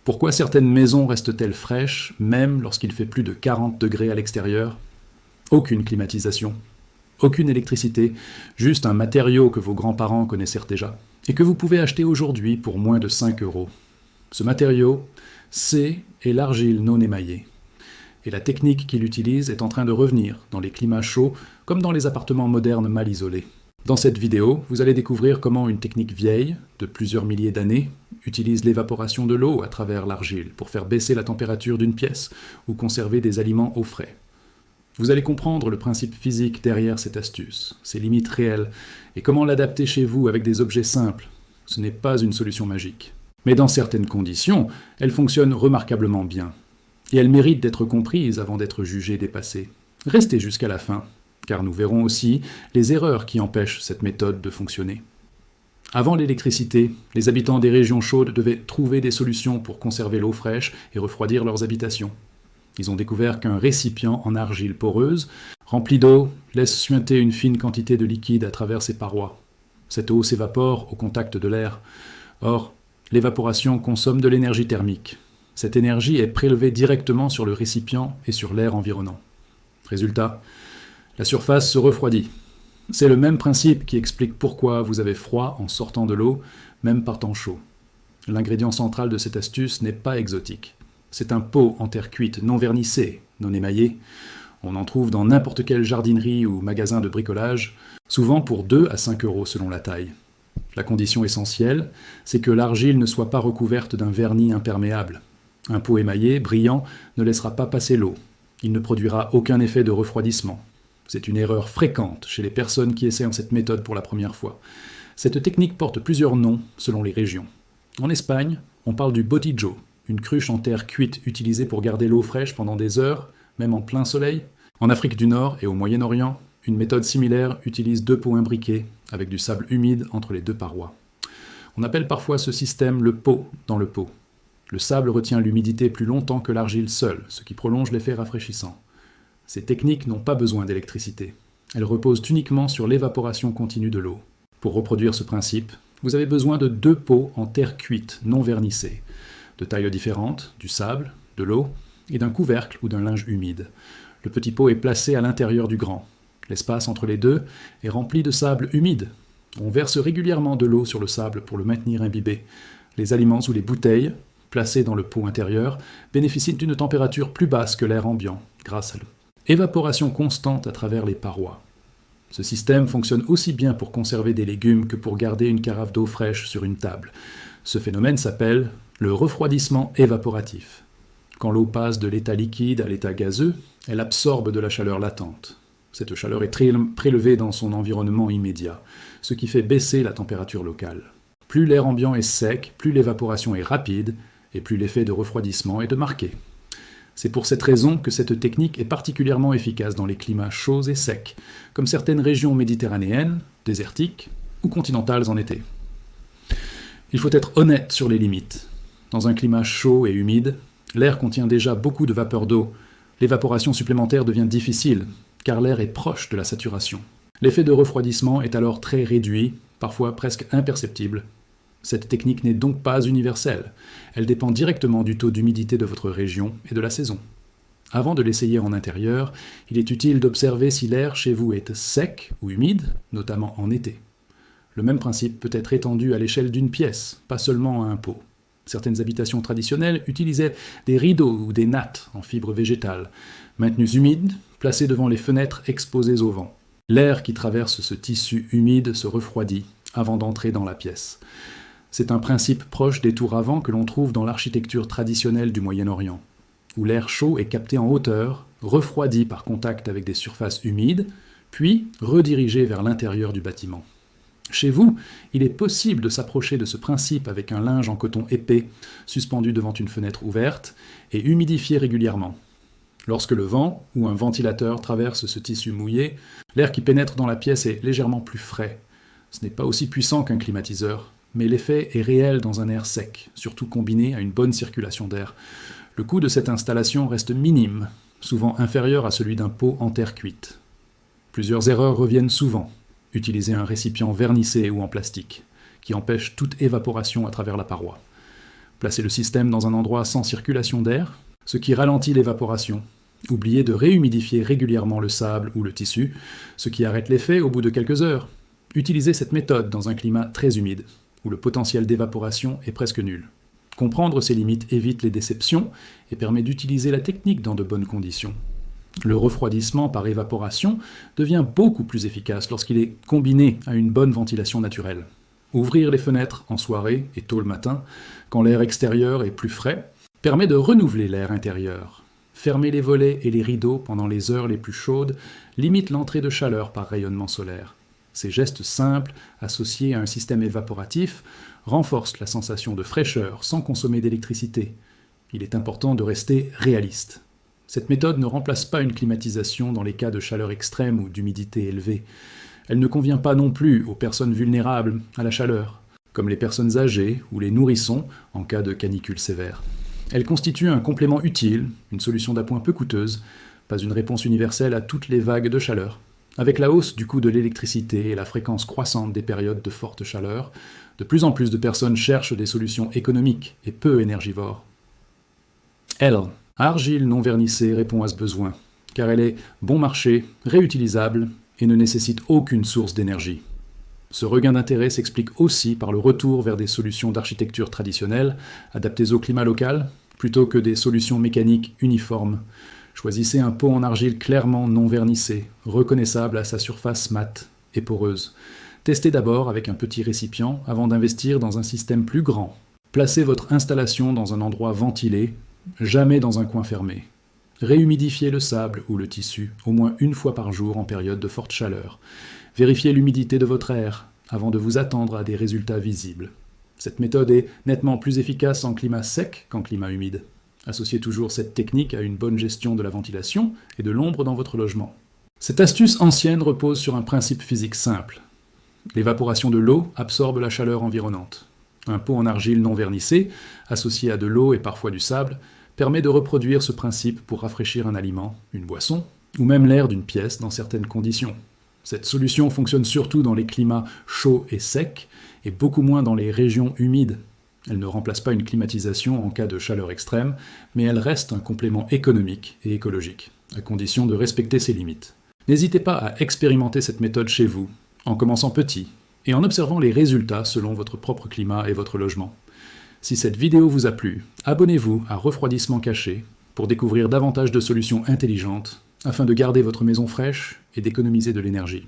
Pourquoi certaines maisons restent-elles fraîches, même lorsqu'il fait plus de 40 degrés à l'extérieur? Aucune climatisation, aucune électricité, juste un matériau que vos grands-parents connaissèrent déjà, et que vous pouvez acheter aujourd'hui pour moins de 5 euros. Ce matériau, c'est l'argile non émaillée. Et la technique qu'il utilise est en train de revenir dans les climats chauds, comme dans les appartements modernes mal isolés. Dans cette vidéo, vous allez découvrir comment une technique vieille, de plusieurs milliers d'années, utilise l'évaporation de l'eau à travers l'argile pour faire baisser la température d'une pièce ou conserver des aliments au frais. Vous allez comprendre le principe physique derrière cette astuce, ses limites réelles, et comment l'adapter chez vous avec des objets simples. Ce n'est pas une solution magique. Mais dans certaines conditions, elle fonctionne remarquablement bien. Et elle mérite d'être comprise avant d'être jugée dépassée. Restez jusqu'à la fin, car nous verrons aussi les erreurs qui empêchent cette méthode de fonctionner. Avant l'électricité, les habitants des régions chaudes devaient trouver des solutions pour conserver l'eau fraîche et refroidir leurs habitations. Ils ont découvert qu'un récipient en argile poreuse, rempli d'eau, laisse suinter une fine quantité de liquide à travers ses parois. Cette eau s'évapore au contact de l'air. Or, l'évaporation consomme de l'énergie thermique. Cette énergie est prélevée directement sur le récipient et sur l'air environnant. Résultat, la surface se refroidit. C'est le même principe qui explique pourquoi vous avez froid en sortant de l'eau, même par temps chaud. L'ingrédient central de cette astuce n'est pas exotique. C'est un pot en terre cuite non vernissé, non émaillé. On en trouve dans n'importe quelle jardinerie ou magasin de bricolage, souvent pour 2 à 5 euros selon la taille. La condition essentielle, c'est que l'argile ne soit pas recouverte d'un vernis imperméable. Un pot émaillé, brillant, ne laissera pas passer l'eau. Il ne produira aucun effet de refroidissement. C'est une erreur fréquente chez les personnes qui essaient cette méthode pour la première fois. Cette technique porte plusieurs noms selon les régions. En Espagne, on parle du botillo, une cruche en terre cuite utilisée pour garder l'eau fraîche pendant des heures, même en plein soleil. En Afrique du Nord et au Moyen-Orient, une méthode similaire utilise 2 pots imbriqués, avec du sable humide entre les 2 parois. On appelle parfois ce système le pot dans le pot. Le sable retient l'humidité plus longtemps que l'argile seule, ce qui prolonge l'effet rafraîchissant. Ces techniques n'ont pas besoin d'électricité. Elles reposent uniquement sur l'évaporation continue de l'eau. Pour reproduire ce principe, vous avez besoin de 2 pots en terre cuite non vernissée, de tailles différentes, du sable, de l'eau et d'un couvercle ou d'un linge humide. Le petit pot est placé à l'intérieur du grand. L'espace entre les deux est rempli de sable humide. On verse régulièrement de l'eau sur le sable pour le maintenir imbibé. Les aliments ou les bouteilles, placés dans le pot intérieur, bénéficient d'une température plus basse que l'air ambiant, grâce à l'évaporation constante à travers les parois. Ce système fonctionne aussi bien pour conserver des légumes que pour garder une carafe d'eau fraîche sur une table. Ce phénomène s'appelle le refroidissement évaporatif. Quand l'eau passe de l'état liquide à l'état gazeux, elle absorbe de la chaleur latente. Cette chaleur est prélevée dans son environnement immédiat, ce qui fait baisser la température locale. Plus l'air ambiant est sec, plus l'évaporation est rapide, et plus l'effet de refroidissement est marqué. C'est pour cette raison que cette technique est particulièrement efficace dans les climats chauds et secs, comme certaines régions méditerranéennes, désertiques ou continentales en été. Il faut être honnête sur les limites. Dans un climat chaud et humide, l'air contient déjà beaucoup de vapeur d'eau. L'évaporation supplémentaire devient difficile, car l'air est proche de la saturation. L'effet de refroidissement est alors très réduit, parfois presque imperceptible. Cette technique n'est donc pas universelle. Elle dépend directement du taux d'humidité de votre région et de la saison. Avant de l'essayer en intérieur, il est utile d'observer si l'air chez vous est sec ou humide, notamment en été. Le même principe peut être étendu à l'échelle d'une pièce, pas seulement à un pot. Certaines habitations traditionnelles utilisaient des rideaux ou des nattes en fibres végétales, maintenus humides, placés devant les fenêtres exposées au vent. L'air qui traverse ce tissu humide se refroidit avant d'entrer dans la pièce. C'est un principe proche des tours à vent que l'on trouve dans l'architecture traditionnelle du Moyen-Orient, où l'air chaud est capté en hauteur, refroidi par contact avec des surfaces humides, puis redirigé vers l'intérieur du bâtiment. Chez vous, il est possible de s'approcher de ce principe avec un linge en coton épais, suspendu devant une fenêtre ouverte, et humidifié régulièrement. Lorsque le vent ou un ventilateur traverse ce tissu mouillé, l'air qui pénètre dans la pièce est légèrement plus frais. Ce n'est pas aussi puissant qu'un climatiseur, mais l'effet est réel dans un air sec, surtout combiné à une bonne circulation d'air. Le coût de cette installation reste minime, souvent inférieur à celui d'un pot en terre cuite. Plusieurs erreurs reviennent souvent. Utiliser un récipient vernissé ou en plastique, qui empêche toute évaporation à travers la paroi. Placez le système dans un endroit sans circulation d'air, ce qui ralentit l'évaporation. Oubliez de réhumidifier régulièrement le sable ou le tissu, ce qui arrête l'effet au bout de quelques heures. Utilisez cette méthode dans un climat très humide, où le potentiel d'évaporation est presque nul. Comprendre ces limites évite les déceptions et permet d'utiliser la technique dans de bonnes conditions. Le refroidissement par évaporation devient beaucoup plus efficace lorsqu'il est combiné à une bonne ventilation naturelle. Ouvrir les fenêtres en soirée et tôt le matin, quand l'air extérieur est plus frais, permet de renouveler l'air intérieur. Fermer les volets et les rideaux pendant les heures les plus chaudes limite l'entrée de chaleur par rayonnement solaire. Ces gestes simples, associés à un système évaporatif, renforcent la sensation de fraîcheur sans consommer d'électricité. Il est important de rester réaliste. Cette méthode ne remplace pas une climatisation dans les cas de chaleur extrême ou d'humidité élevée. Elle ne convient pas non plus aux personnes vulnérables à la chaleur, comme les personnes âgées ou les nourrissons en cas de canicule sévère. Elle constitue un complément utile, une solution d'appoint peu coûteuse, pas une réponse universelle à toutes les vagues de chaleur. Avec la hausse du coût de l'électricité et la fréquence croissante des périodes de forte chaleur, de plus en plus de personnes cherchent des solutions économiques et peu énergivores. Elle, argile non vernissée, répond à ce besoin, car elle est bon marché, réutilisable et ne nécessite aucune source d'énergie. Ce regain d'intérêt s'explique aussi par le retour vers des solutions d'architecture traditionnelles, adaptées au climat local, plutôt que des solutions mécaniques uniformes. Choisissez un pot en argile clairement non vernissé, reconnaissable à sa surface mate et poreuse. Testez d'abord avec un petit récipient avant d'investir dans un système plus grand. Placez votre installation dans un endroit ventilé, jamais dans un coin fermé. Réhumidifiez le sable ou le tissu au moins une fois par jour en période de forte chaleur. Vérifiez l'humidité de votre air avant de vous attendre à des résultats visibles. Cette méthode est nettement plus efficace en climat sec qu'en climat humide. Associez toujours cette technique à une bonne gestion de la ventilation et de l'ombre dans votre logement. Cette astuce ancienne repose sur un principe physique simple. L'évaporation de l'eau absorbe la chaleur environnante. Un pot en argile non vernissé, associé à de l'eau et parfois du sable, permet de reproduire ce principe pour rafraîchir un aliment, une boisson, ou même l'air d'une pièce dans certaines conditions. Cette solution fonctionne surtout dans les climats chauds et secs, et beaucoup moins dans les régions humides. Elle ne remplace pas une climatisation en cas de chaleur extrême, mais elle reste un complément économique et écologique, à condition de respecter ses limites. N'hésitez pas à expérimenter cette méthode chez vous, en commençant petit, et en observant les résultats selon votre propre climat et votre logement. Si cette vidéo vous a plu, abonnez-vous à Refroidissement Caché pour découvrir davantage de solutions intelligentes afin de garder votre maison fraîche et d'économiser de l'énergie.